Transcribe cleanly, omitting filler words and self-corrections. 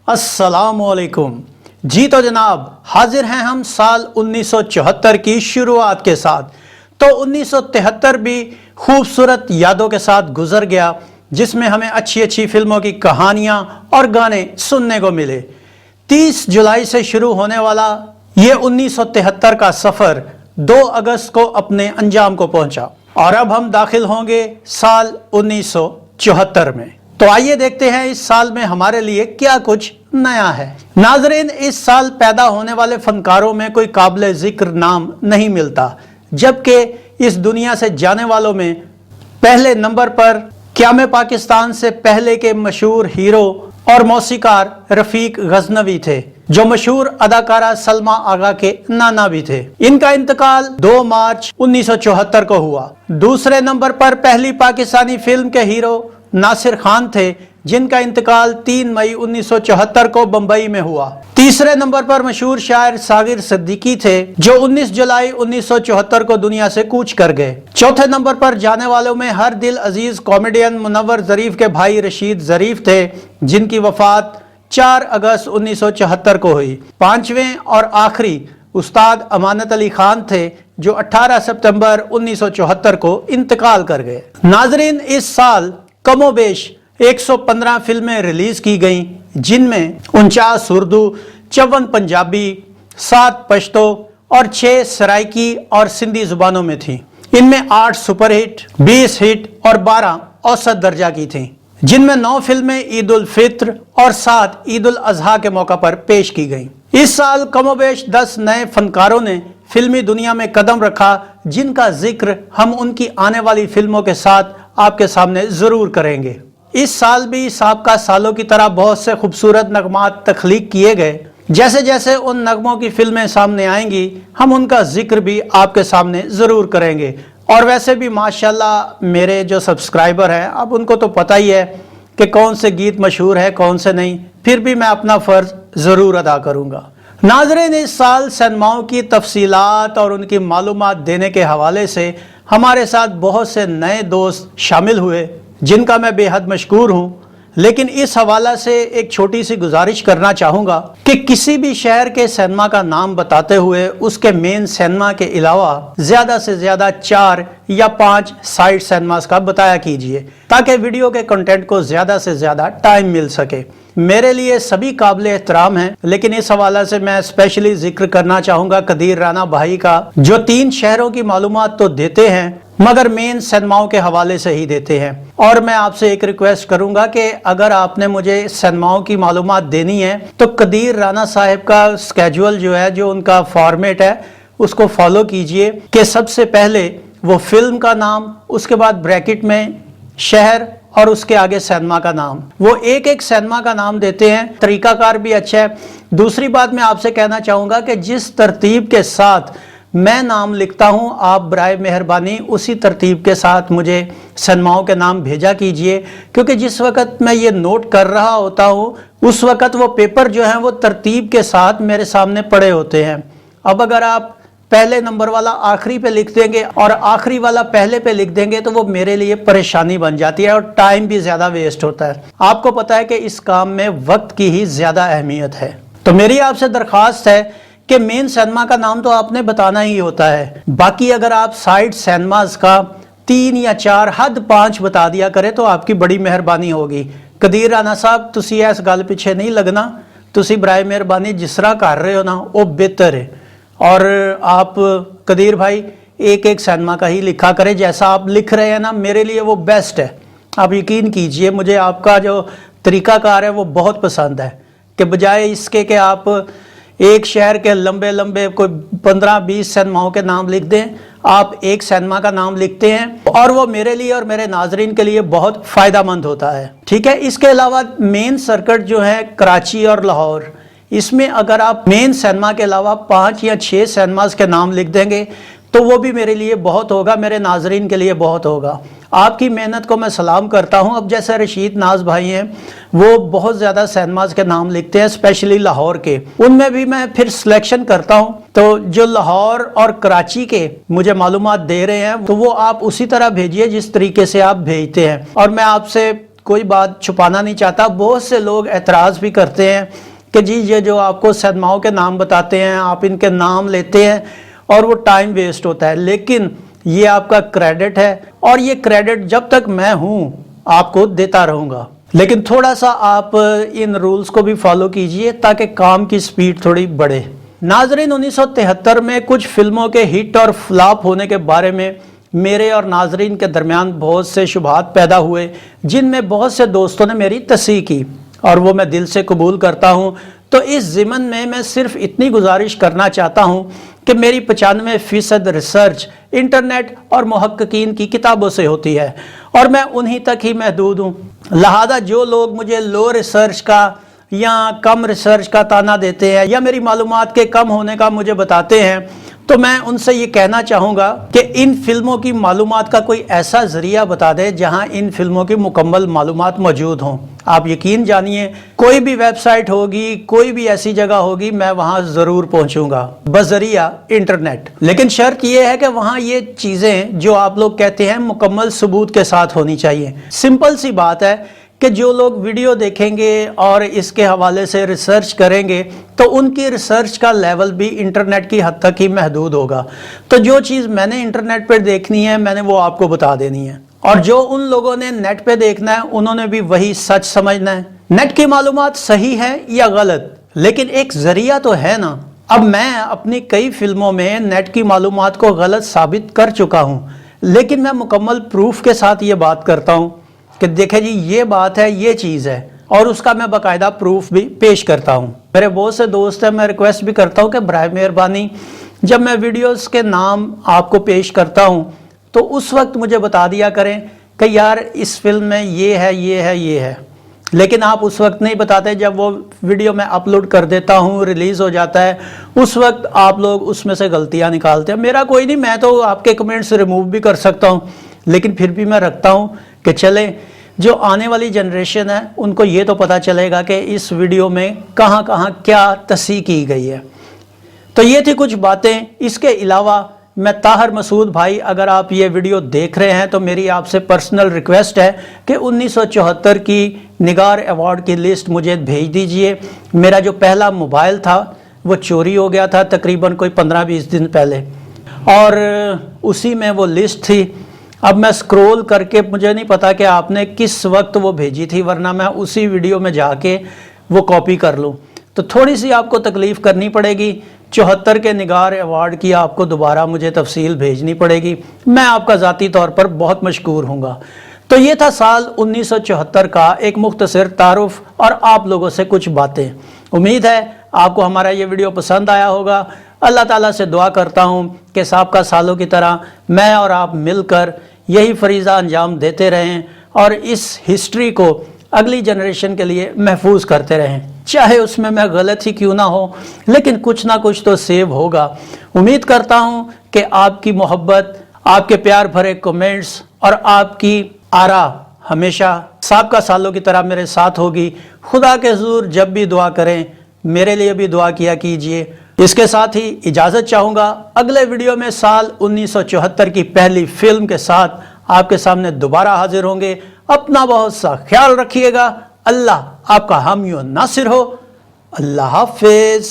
अस्सलाम वालेकुम। जी तो जनाब, हाजिर हैं हम साल 1974 की शुरुआत के साथ। तो 1973 भी खूबसूरत यादों के साथ गुजर गया, जिसमें हमें अच्छी अच्छी फिल्मों की कहानियां और गाने सुनने को मिले। 30 जुलाई से शुरू होने वाला ये 1973 का सफर 2 अगस्त को अपने अंजाम को पहुंचा और अब हम दाखिल होंगे साल 1974 में। तो आइए देखते हैं इस साल में हमारे लिए क्या कुछ नया है। नाजरीन, इस साल पैदा होने वाले फनकारों में कोई काबिल जिक्र नाम नहीं मिलता, जबकि इस दुनिया से जाने वालों में पहले नंबर पर क़याम पाकिस्तान से पहले के मशहूर हीरो और मौसीकार रफीक गजनवी थे, जो मशहूर अदाकारा सलमा आगा के नाना भी थे। इनका इंतकाल 2 मार्च 1974 को हुआ। दूसरे नंबर पर पहली पाकिस्तानी फिल्म के हीरो नासिर खान थे, जिनका इंतकाल 3 मई 1974 को बंबई में हुआ। तीसरे नंबर पर मशहूर शायर सागिर सिद्दीकी थे, जो 19 जुलाई 1974 को दुनिया से कूच कर गए। चौथे नंबर पर जाने वालों में हर दिल अजीज कॉमेडियन मुनव्वर ज़रीफ के भाई रशीद ज़रीफ थे, जिनकी वफात 4 अगस्त 1974 को हुई। पांचवें और आखिरी उस्ताद अमानत अली खान थे, जो 18 सितंबर 1974 को इंतकाल कर गए। नाजरीन, इस साल कमोबेश 115 फिल्में रिलीज की गईं, जिनमें 49 उर्दू, 54 पंजाबी, 7 पश्तो और 6 सराइकी और सिंधी जुबानों में थीं। इनमें 8 सुपरहिट, 20 हिट और 12 औसत दर्जा की थीं, जिनमें 9 फिल्में ईद उल फित्र और 7 ईद उल अजहा के मौका पर पेश की गईं। इस साल कमोबेश 10 नए फनकारों ने फिल्मी दुनिया में कदम रखा, जिनका जिक्र हम उनकी आने वाली फिल्मों के साथ आपके सामने जरूर करेंगे। इस साल भी साबका सालों की तरह बहुत से खूबसूरत नगमात तख्लीक किए गए। जैसे जैसे उन नगमों की फिल्में सामने आएंगी, हम उनका जिक्र भी आपके सामने जरूर करेंगे। और वैसे भी माशाल्लाह मेरे जो सब्सक्राइबर हैं, अब उनको तो पता ही है कि कौन से गीत मशहूर है कौन से नहीं, फिर भी मैं अपना फर्ज जरूर अदा करूंगा। नाज़रीन, इस साल सिनेमाओं की तफसीलात और उनकी मालूमात देने के हवाले से हमारे साथ बहुत से नए दोस्त शामिल हुए, जिनका मैं बेहद मशकूर हूँ। लेकिन इस हवाला से एक छोटी सी गुजारिश करना चाहूँगा कि किसी भी शहर के सिनेमा का नाम बताते हुए उसके मेन सिनेमा के अलावा ज़्यादा से ज़्यादा 4 या 5 साइड सिनेमास का बताया कीजिए, ताकि वीडियो के कंटेंट को ज़्यादा से ज़्यादा टाइम मिल सके। मेरे लिए सभी काबिल एहतराम हैं, लेकिन इस हवाला से मैं स्पेशली जिक्र करना चाहूँगा कदीर राना भाई का, जो 3 शहरों की मालूमात तो देते हैं मगर मेन सिनेमाओं के हवाले से ही देते हैं। और मैं आपसे एक रिक्वेस्ट करूंगा कि अगर आपने मुझे सिनेमाओं की मालूमात देनी है तो कदीर राना साहब का स्केड्यूल जो है, जो उनका फॉर्मेट है, उसको फॉलो कीजिए कि सबसे पहले वो फिल्म का नाम, उसके बाद ब्रैकेट में शहर और उसके आगे सिनेमा का नाम। वो एक एक सिनेमा का नाम देते हैं, तरीकाकार भी अच्छा है। दूसरी बात मैं आपसे कहना चाहूँगा कि जिस तरतीब के साथ मैं नाम लिखता हूं, आप बराए मेहरबानी उसी तरतीब के साथ मुझे सिनेमाओं के नाम भेजा कीजिए, क्योंकि जिस वक्त मैं ये नोट कर रहा होता हूं उस वक्त वो पेपर जो हैं वो तरतीब के साथ मेरे सामने पड़े होते हैं। अब अगर आप पहले नंबर वाला आखिरी पे लिख देंगे और आखिरी वाला पहले पे लिख देंगे तो वो मेरे लिए परेशानी बन जाती है और टाइम भी ज़्यादा वेस्ट होता है। आपको पता है कि इस काम में वक्त की ही ज़्यादा अहमियत है। तो मेरी आपसे दरख्वास्त है कि मेन सिनेमा का नाम तो आपने बताना ही होता है, बाकी अगर आप साइड सिनेमास का 3 या 4 हद 5 बता दिया करें तो आपकी बड़ी मेहरबानी होगी। कदीर राना साहब, तुसी इस गल पिछे नहीं लगना, तुसी बराए मेहरबानी जिस तरह कर रहे हो ना वो बेहतर है। और आप कदीर भाई एक एक सिनेमा का ही लिखा करें, जैसा आप लिख रहे हैं ना, मेरे लिए वो बेस्ट है। आप यकीन कीजिए, मुझे आपका जो तरीकाकार है वो बहुत पसंद है, कि बजाय इसके कि आप एक शहर के लंबे लंबे कोई 15-20 सिनेमाओं के नाम लिख दें, आप एक सिनेमा का नाम लिखते हैं और वो मेरे लिए और मेरे नाजरीन के लिए बहुत फ़ायदा मंद होता है। ठीक है, इसके अलावा मेन सर्किट जो है कराची और लाहौर, इसमें अगर आप मेन सिनेमा के अलावा 5 या 6 सिनेमास के नाम लिख देंगे तो वो भी मेरे लिए बहुत होगा, मेरे नाजरीन के लिए बहुत होगा। आपकी मेहनत को मैं सलाम करता हूं। अब जैसे रशीद नाज भाई हैं, वो बहुत ज़्यादा सिनेमास के नाम लिखते हैं, स्पेशली लाहौर के। उनमें भी मैं फिर सिलेक्शन करता हूं, तो जो लाहौर और कराची के मुझे मालूमात दे रहे हैं तो वो आप उसी तरह भेजिए जिस तरीके से आप भेजते हैं। और मैं आपसे کوئی بات چھپانا نہیں چاہتا، بہت سے لوگ اعتراض بھی کرتے ہیں کہ جی یہ جو آپ کو سینماؤں کے نام بتاتے ہیں، آپ ان کے نام لیتے ہیں اور وہ ٹائم ویسٹ ہوتا ہے، لیکن یہ آپ کا کریڈٹ ہے اور یہ کریڈٹ جب تک میں ہوں آپ کو دیتا رہوں گا، لیکن تھوڑا سا آپ ان رولز کو بھی فالو کیجئے تاکہ کام کی سپیڈ تھوڑی بڑھے۔ ناظرین، 1973 میں کچھ فلموں کے ہٹ اور فلاپ ہونے کے بارے میں میرے اور ناظرین کے درمیان بہت سے شبہات پیدا ہوئے، جن میں بہت سے دوستوں نے میری تصحیح کی اور وہ میں دل سے قبول کرتا ہوں۔ تو اس ضمن میں صرف اتنی گزارش کرنا چاہتا ہوں کہ میری 95% ریسرچ انٹرنیٹ اور محققین کی کتابوں سے ہوتی ہے اور میں انہی تک ہی محدود ہوں، لہذا جو لوگ مجھے لو ریسرچ کا یا کم ریسرچ کا تانا دیتے ہیں یا میری معلومات کے کم ہونے کا مجھے بتاتے ہیں، تو میں ان سے یہ کہنا چاہوں گا کہ ان فلموں کی معلومات کا کوئی ایسا ذریعہ بتا دے جہاں ان فلموں کی مکمل معلومات موجود ہوں۔ آپ یقین جانیے، کوئی بھی ویب سائٹ ہوگی، کوئی بھی ایسی جگہ ہوگی، میں وہاں ضرور پہنچوں گا بذریعہ انٹرنیٹ، لیکن شرط یہ ہے کہ وہاں یہ چیزیں جو آپ لوگ کہتے ہیں مکمل ثبوت کے ساتھ ہونی چاہیے۔ سمپل سی بات ہے کہ جو لوگ ویڈیو دیکھیں گے اور اس کے حوالے سے ریسرچ کریں گے تو ان کی ریسرچ کا لیول بھی انٹرنیٹ کی حد تک ہی محدود ہوگا، تو جو چیز میں نے انٹرنیٹ پر دیکھنی ہے میں نے وہ آپ کو بتا دینی ہے، اور جو ان لوگوں نے نیٹ پہ دیکھنا ہے انہوں نے بھی وہی سچ سمجھنا ہے۔ نیٹ کی معلومات صحیح ہے یا غلط، لیکن ایک ذریعہ تو ہے نا۔ اب میں اپنی کئی فلموں میں نیٹ کی معلومات کو غلط ثابت کر چکا ہوں، لیکن میں مکمل پروف کے ساتھ یہ بات کرتا ہوں کہ دیکھیں جی یہ بات ہے، یہ چیز ہے، اور اس کا میں باقاعدہ پروف بھی پیش کرتا ہوں۔ میرے بہت سے دوست ہیں، میں ریکویسٹ بھی کرتا ہوں کہ برائے مہربانی جب میں ویڈیوز کے نام آپ کو پیش کرتا ہوں تو اس وقت مجھے بتا دیا کریں کہ یار اس فلم میں یہ ہے، یہ ہے، یہ ہے، لیکن آپ اس وقت نہیں بتاتے۔ جب وہ ویڈیو میں اپلوڈ کر دیتا ہوں، ریلیز ہو جاتا ہے، اس وقت آپ لوگ اس میں سے غلطیاں نکالتے ہیں۔ میرا کوئی نہیں، میں تو آپ کے کمنٹس ریموو بھی کر سکتا ہوں، لیکن پھر بھی میں رکھتا ہوں کہ چلیں جو آنے والی جنریشن ہے ان کو یہ تو پتا چلے گا کہ اس ویڈیو میں کہاں کہاں کیا تصحیح کی گئی ہے۔ تو یہ تھی کچھ باتیں۔ اس کے علاوہ میں طاہر مسعود بھائی، اگر آپ یہ ویڈیو دیکھ رہے ہیں تو میری آپ سے پرسنل ریکویسٹ ہے کہ 1974 کی نگار ایوارڈ کی لسٹ مجھے بھیج دیجئے۔ میرا جو پہلا موبائل تھا وہ چوری ہو گیا تھا تقریباً کوئی 15-20 دن پہلے، اور اسی میں وہ لسٹ تھی۔ اب میں سکرول کر کے مجھے نہیں پتا کہ آپ نے کس وقت وہ بھیجی تھی، ورنہ میں اسی ویڈیو میں جا کے وہ کاپی کر لوں، تو تھوڑی سی آپ کو تکلیف کرنی پڑے گی۔ 74 کے نگار ایوارڈ کی آپ کو دوبارہ مجھے تفصیل بھیجنی پڑے گی، میں آپ کا ذاتی طور پر بہت مشکور ہوں گا۔ تو یہ تھا سال 1974 کا ایک مختصر تعارف اور آپ لوگوں سے کچھ باتیں۔ امید ہے آپ کو ہمارا یہ ویڈیو پسند آیا ہوگا۔ اللہ تعالیٰ سے دعا کرتا ہوں کہ سابقہ سالوں کی طرح میں اور آپ مل کر یہی فریضہ انجام دیتے رہیں اور اس ہسٹری کو اگلی جنریشن کے لیے محفوظ کرتے رہیں، چاہے اس میں غلط ہی کیوں نہ ہو، لیکن کچھ نہ کچھ تو سیو ہوگا۔ امید کرتا ہوں کہ آپ کی محبت، آپ کے پیار بھرے کمنٹس اور آپ کی آرا ہمیشہ سابقہ سالوں کی طرح میرے ساتھ ہوگی۔ خدا کے حضور جب بھی دعا کریں میرے لیے بھی دعا کیا کیجئے۔ اس کے ساتھ ہی اجازت چاہوں گا، اگلے ویڈیو میں سال 1974 کی پہلی فلم کے ساتھ آپ کے سامنے دوبارہ حاضر ہوں گے۔ اپنا بہت سا خیال رکھیے گا۔ اللہ آپ کا حامی و ناصر ہو۔ اللہ حافظ۔